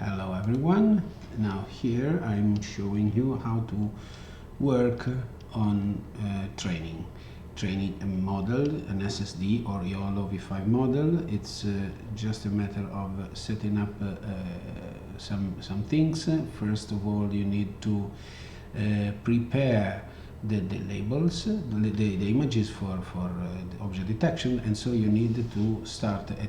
Hello everyone. Now here I'm showing you how to work on training a model, an SSD or yolov5 model. It's just a matter of setting up some things. First of all, you need to prepare the labels, the images for the object detection, and so you need to start a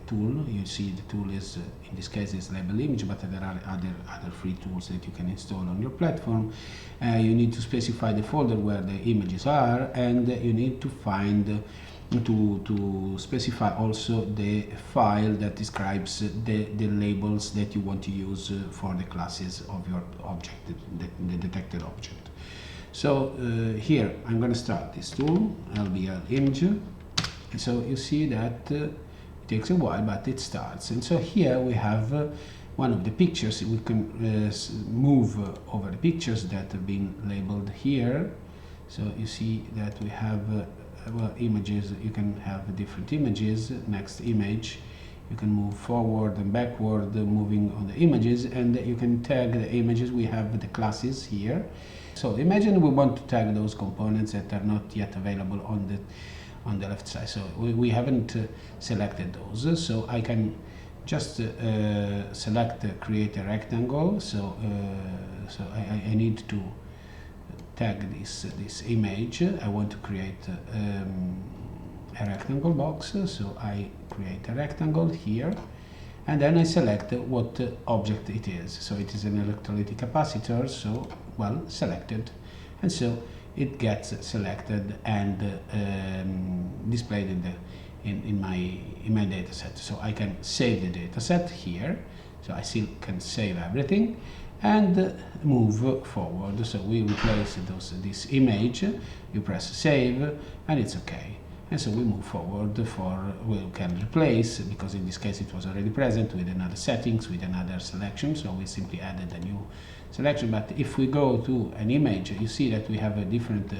tool. You see the tool is in this case is label image, but there are other free tools that you can install on your platform. You need to specify the folder where the images are, and you need to find to specify also the file that describes the labels that you want to use for the classes of your object, the detected object. So here I'm going to start this tool, LBL image, and so you see that it takes a while, but it starts. And so here we have one of the pictures. We can move over the pictures that have been labeled here. So you see that we have well, images. You can have different images. Next image, you can move forward and backward, moving on the images, and you can tag the images. We have the classes here. So imagine we want to tag those components that are not yet available on the left side. So we haven't selected those. So I can just select create a rectangle. So I need to tag this image. I want to create a rectangle box. So I create a rectangle here, and then I select what object it is. So it is an electrolytic capacitor, so well selected, and so it gets selected and displayed in my dataset. So I can save the dataset here, so I still can save everything and move forward. So we replace this image, you press save, and it's okay. And so we move forward we can replace, because in this case it was already present, with another settings, with another selection. So we simply added a new selection. But if we go to an image, you see that we have a different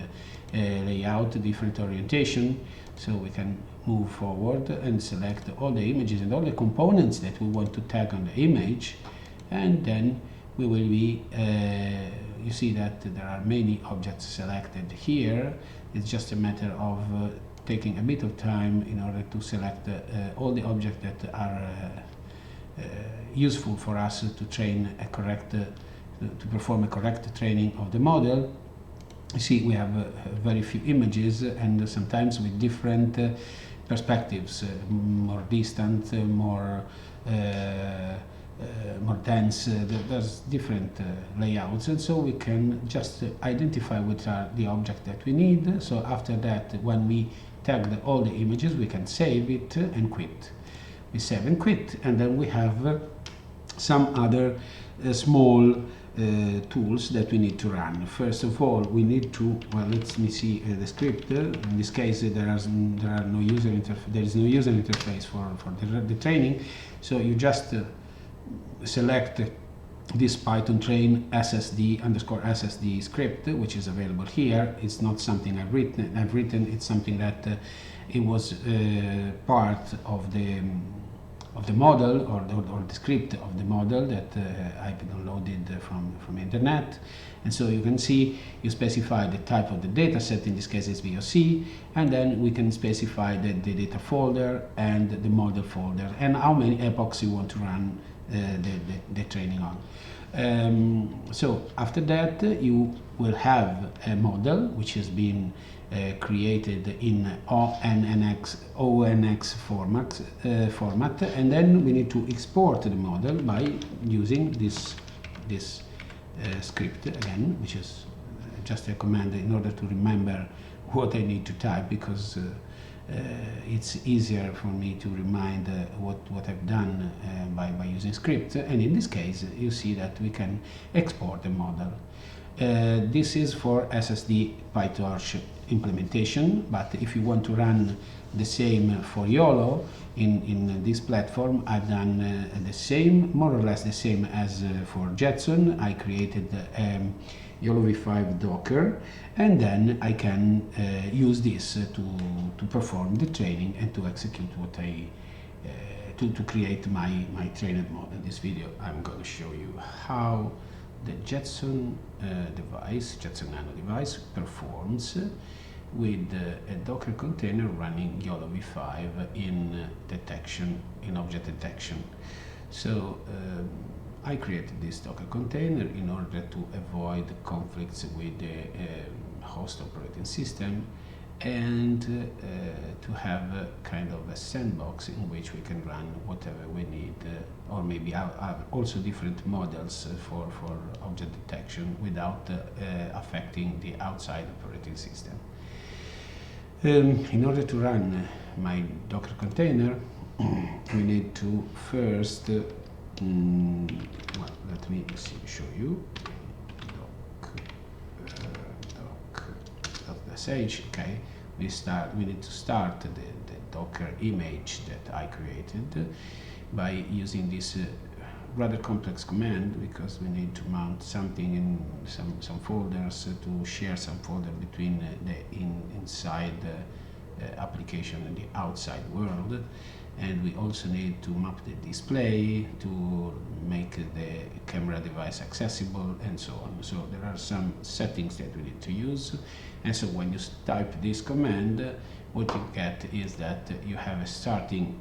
layout, different orientation. So we can move forward and select all the images and all the components that we want to tag on the image. And then we will be, you see that there are many objects selected here. It's just a matter of taking a bit of time in order to select all the objects that are useful for us to train a correct, to perform a correct training of the model. You see, we have very few images, and sometimes with different perspectives, more distant, more dense. There's different layouts, and so we can just identify which are the objects that we need. So after that, when we tag all the images, we can save it and quit. We save and quit, and then we have some other small tools that we need to run. First of all, we need to, well, let me see the script. In this case, there is no user interface for the training. So you just select this Python train SSD_SSD script, which is available here. It's not something I've written. It's something that it was part of the model, or the script of the model that I've downloaded from internet. And so you can see, you specify the type of the data set. In this case it's VOC, and then we can specify the data folder and the model folder, and how many epochs you want to run the training on. So after that, you will have a model which has been created in ONX format, and then we need to export the model by using this script again, which is just a command in order to remember what I need to type, because it's easier for me to remind what I've done by using script. And in this case, you see that we can export the model. This is for SSD PyTorch implementation, but if you want to run the same for YOLO in this platform, I've done the same, more or less the same as for Jetson. I created yolov5 Docker, and then I can use this to perform the training and to execute what I to create my trained model. In this video I'm going to show you how the Jetson Jetson Nano device performs with a Docker container running yolov5 in object detection. So I created this Docker container in order to avoid conflicts with the host operating system and to have a kind of a sandbox in which we can run whatever we need, or maybe also different models for object detection without affecting the outside operating system. In order to run my Docker container, we need to first, well, let me show you. Doc.sh, okay. We need to start the Docker image that I created by using this rather complex command, because we need to mount something in some folders, to share some folder between the inside application and the outside world, and we also need to map the display to make the camera device accessible and so on. So there are some settings that we need to use, and so when you type this command, what you get is that you have a starting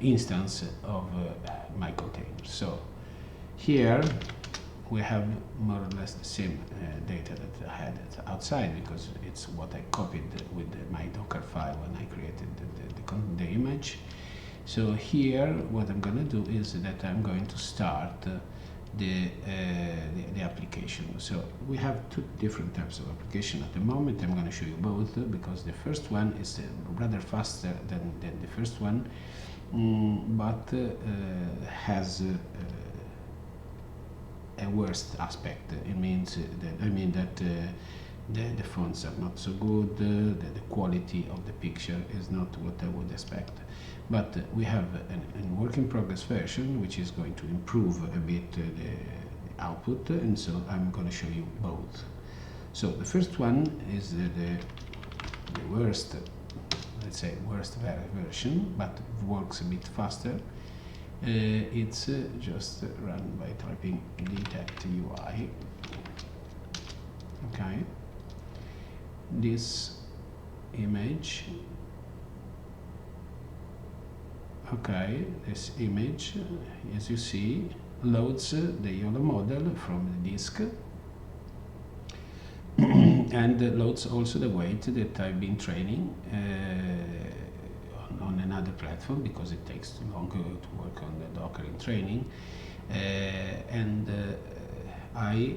instance of my container. So here we have more or less the same data that I had outside, because it's what I copied with my Docker file when I created the image. So here what I'm going to do is that I'm going to start the application. So we have two different types of application at the moment. I'm going to show you both, because the first one is rather faster than the first one, but has a worst aspect. It means that the fonts are not so good, the quality of the picture is not what I would expect. But we have a work in progress version which is going to improve a bit the output, and so I'm going to show you both. So the first one is the worst, let's say worst version, but works a bit faster. It's just run by typing detect UI. Okay, this image. Okay, this image, as you see, loads the YOLO model from the disk and loads also the weight that I've been training on another platform, because it takes too long to work on the Docker in training, and I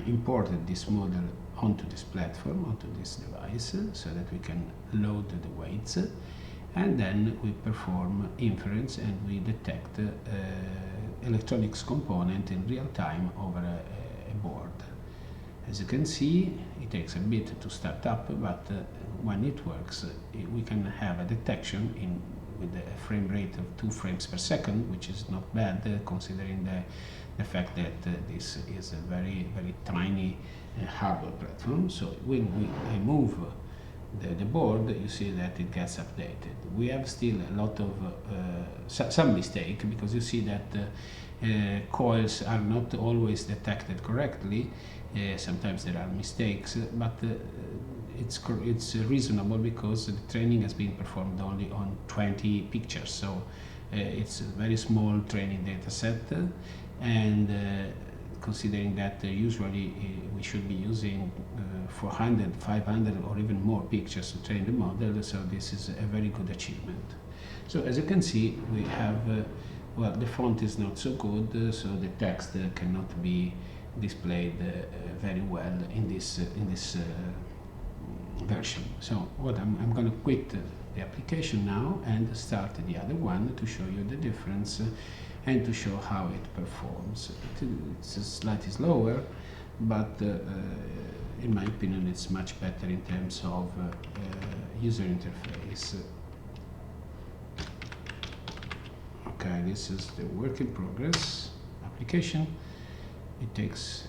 imported this model onto this platform, onto this device, so that we can load the weights, and then we perform inference and we detect electronics component in real time over a board. As you can see, it takes a bit to start up, but when it works, we can have a detection with a frame rate of 2 frames per second, which is not bad, considering the fact that this is a very tiny hardware platform. So when I move the board, you see that it gets updated. We have still a lot of some mistake, because you see that coils are not always detected correctly. Sometimes there are mistakes, but it's reasonable, because the training has been performed only on 20 pictures, so it's a very small training data set, and considering that usually we should be using 400, 500 or even more pictures to train the model, so this is a very good achievement. So as you can see, we have, well, the font is not so good, so the text cannot be displayed very well in this version. So what I'm going to quit the application now and start the other one to show you the difference and to show how it performs. It's slightly slower, but in my opinion it's much better in terms of user interface. Okay, this is the work in progress application. It takes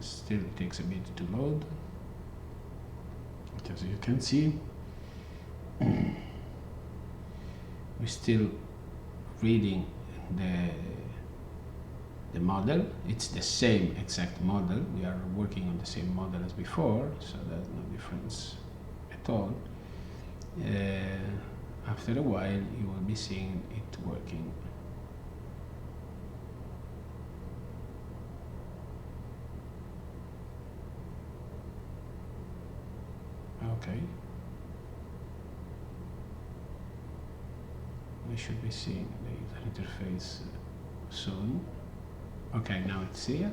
still takes a bit to load, but as you can see, we're still reading the model. It's the same exact model. We are working on the same model as before, so there's no difference at all. After a while, you will be seeing it working. Okay. We should be seeing the user interface soon. Okay, now it's here.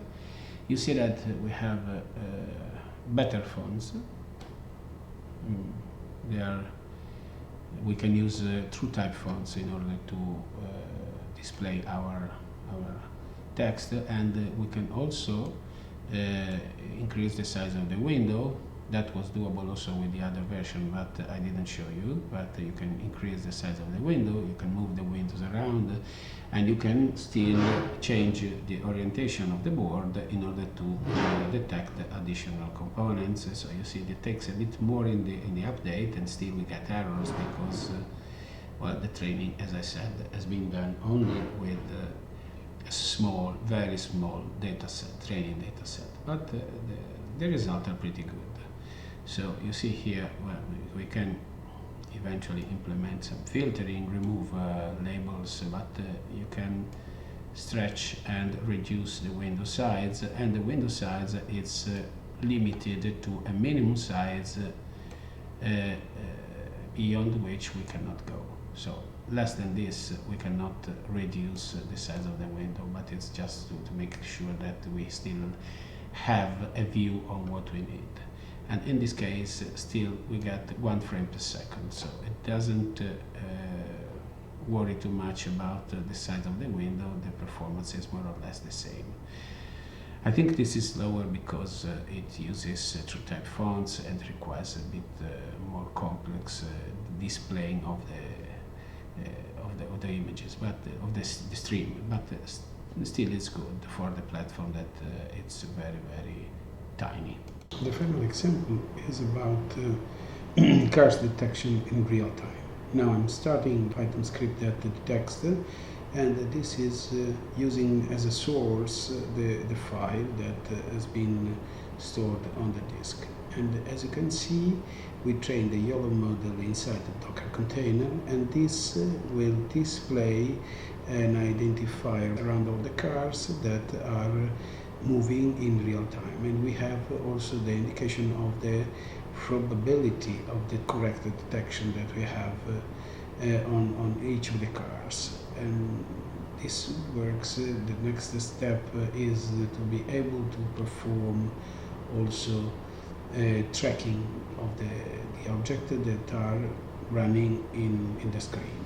You see that we have better fonts. We can use TrueType fonts in order to display our text, and we can also increase the size of the window. That was doable also with the other version, but I didn't show you. But you can increase the size of the window, you can move the windows around, and you can still change the orientation of the board in order to detect additional components. So you see it takes a bit more in the update, and still we get errors because well, the training, as I said, has been done only with a small, very small dataset, training dataset. But the results are pretty good. So you see here, well, we can eventually implement some filtering, remove labels, but you can stretch and reduce the window size, and the window size is limited to a minimum size beyond which we cannot go. So less than this we cannot reduce the size of the window, but it's just to make sure that we still have a view on what we need. And in this case, still we get 1 frame per second, so it doesn't worry too much about the size of the window. The performance is more or less the same. I think this is slower because it uses TrueType fonts and requires a bit more complex displaying of the images, but of the stream. But still, it's good for the platform that it's very, very tiny. The final example is about cars detection in real time. Now I'm starting Python script that detects and this is using as a source the file that has been stored on the disk. And as you can see, we train the YOLO model inside the Docker container, and this will display an identifier around all the cars that are moving in real time, and we have also the indication of the probability of the correct detection that we have on each of the cars. And this works. The next step is to be able to perform also tracking of the objects that are running in the screen.